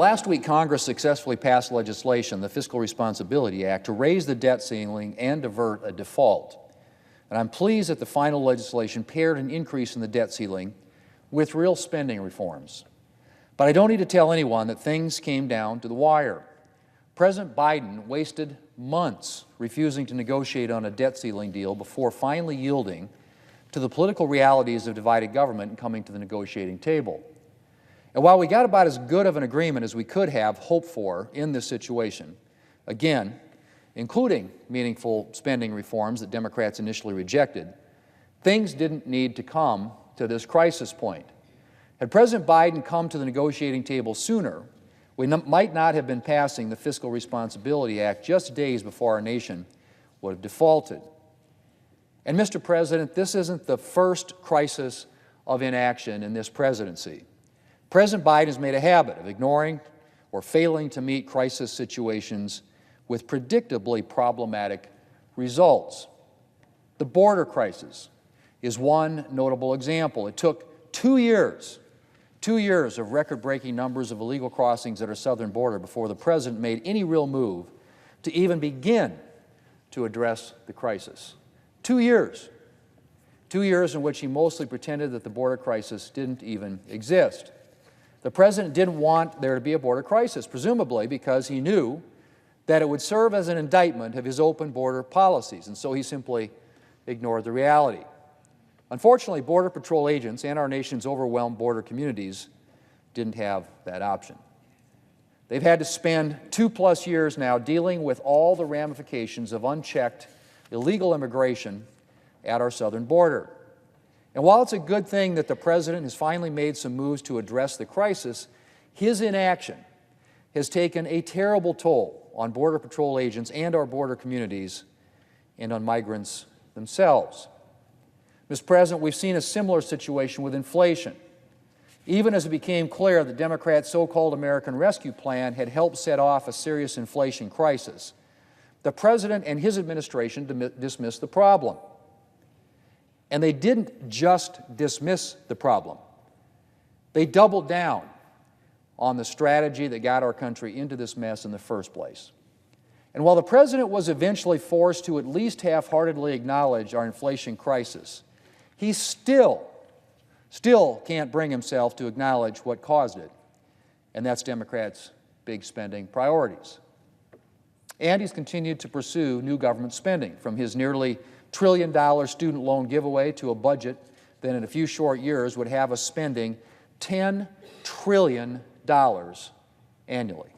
Last week, Congress successfully passed legislation, the Fiscal Responsibility Act, to raise the debt ceiling and avert a default. And I'm pleased that the final legislation paired an increase in the debt ceiling with real spending reforms. But I don't need to tell anyone that things came down to the wire. President Biden wasted months refusing to negotiate on a debt ceiling deal before finally yielding to the political realities of divided government and coming to the negotiating table. And while we got about as good of an agreement as we could have hoped for in this situation, again, including meaningful spending reforms that Democrats initially rejected, things didn't need to come to this crisis point. Had President Biden come to the negotiating table sooner, we might not have been passing the Fiscal Responsibility Act just days before our nation would have defaulted. And Mr. President, this isn't the first crisis of inaction in this presidency. President Biden has made a habit of ignoring or failing to meet crisis situations with predictably problematic results. The border crisis is one notable example. It took 2 years of record-breaking numbers of illegal crossings at our southern border before the President made any real move to even begin to address the crisis. 2 years. 2 years in which he mostly pretended that the border crisis didn't even exist. The President didn't want there to be a border crisis, presumably because he knew that it would serve as an indictment of his open border policies, and so he simply ignored the reality. Unfortunately, Border Patrol agents and our nation's overwhelmed border communities didn't have that option. They've had to spend 2+ years now dealing with all the ramifications of unchecked illegal immigration at our southern border. And while it's a good thing that the President has finally made some moves to address the crisis, his inaction has taken a terrible toll on Border Patrol agents and our border communities and on migrants themselves. Mr. President, we've seen a similar situation with inflation. Even as it became clear that Democrats' so-called American Rescue Plan had helped set off a serious inflation crisis, the President and his administration dismissed the problem. And they didn't just dismiss the problem. They doubled down on the strategy that got our country into this mess in the first place. And while the President was eventually forced to at least half-heartedly acknowledge our inflation crisis, he still can't bring himself to acknowledge what caused it, and that's Democrats' big spending priorities. And he's continued to pursue new government spending, from his nearly $1 trillion student loan giveaway to a budget that in a few short years would have us spending $10 trillion annually.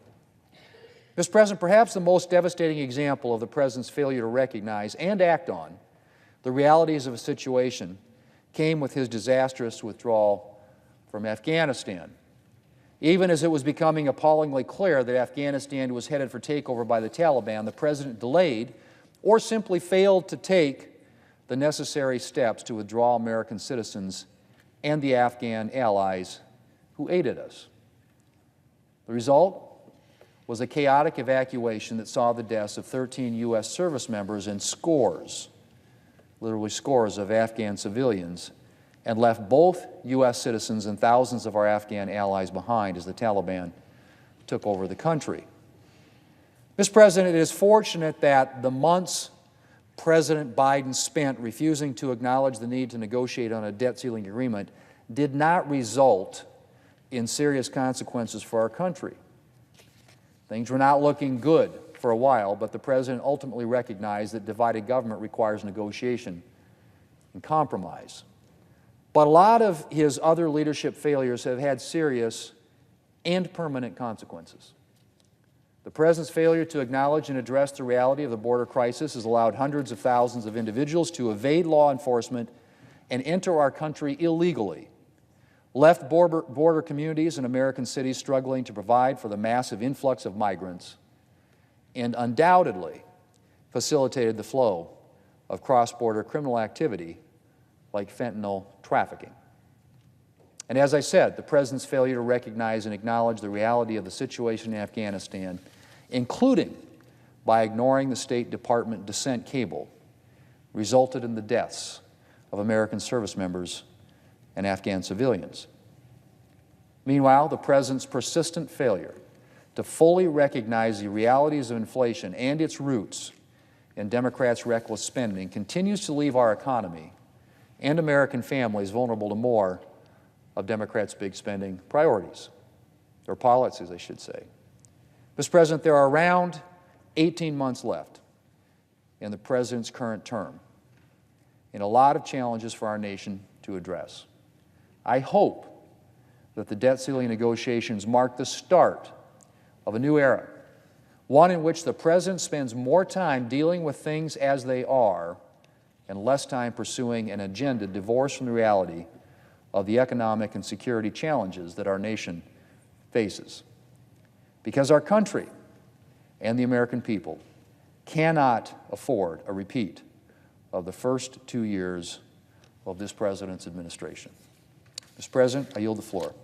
Mr. President, perhaps the most devastating example of the President's failure to recognize and act on the realities of a situation came with his disastrous withdrawal from Afghanistan. Even as it was becoming appallingly clear that Afghanistan was headed for takeover by the Taliban, the President delayed or simply failed to take the necessary steps to withdraw American citizens and the Afghan allies who aided us. The result was a chaotic evacuation that saw the deaths of 13 U.S. service members and scores, literally scores of Afghan civilians, and left both U.S. citizens and thousands of our Afghan allies behind as the Taliban took over the country. Mr. President, it is fortunate that the months President Biden spent refusing to acknowledge the need to negotiate on a debt ceiling agreement did not result in serious consequences for our country. Things were not looking good for a while, but the President ultimately recognized that divided government requires negotiation and compromise. But a lot of his other leadership failures have had serious and permanent consequences. The President's failure to acknowledge and address the reality of the border crisis has allowed hundreds of thousands of individuals to evade law enforcement and enter our country illegally, left border communities in American cities struggling to provide for the massive influx of migrants, and undoubtedly facilitated the flow of cross-border criminal activity like fentanyl trafficking. And as I said, the President's failure to recognize and acknowledge the reality of the situation in Afghanistan, including by ignoring the State Department dissent cable, resulted in the deaths of American service members and Afghan civilians. Meanwhile, the President's persistent failure to fully recognize the realities of inflation and its roots in Democrats' reckless spending continues to leave our economy and American families vulnerable to more of Democrats' big spending priorities, or policies, I should say. Mr. President, there are around 18 months left in the President's current term, and a lot of challenges for our nation to address. I hope that the debt ceiling negotiations mark the start of a new era, one in which the President spends more time dealing with things as they are and less time pursuing an agenda divorced from the reality of the economic and security challenges that our nation faces. Because our country and the American people cannot afford a repeat of the first 2 years of this President's administration. Mr. President, I yield the floor.